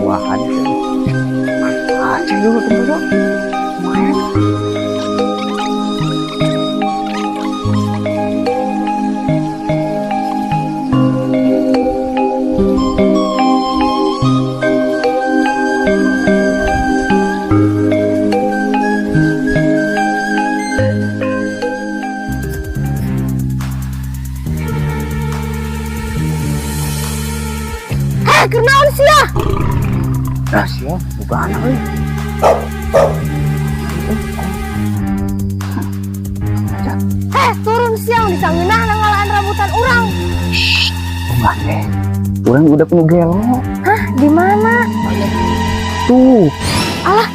Buahan aja dulu tunggu. Main. Kenaon sih ya? Rahasia buka anak euy. Turun siang di sangeunah ngalaan rambutan urang. Enggak deh. Orang udah penuh gelo. Hah, di mana? Tuh. Alah,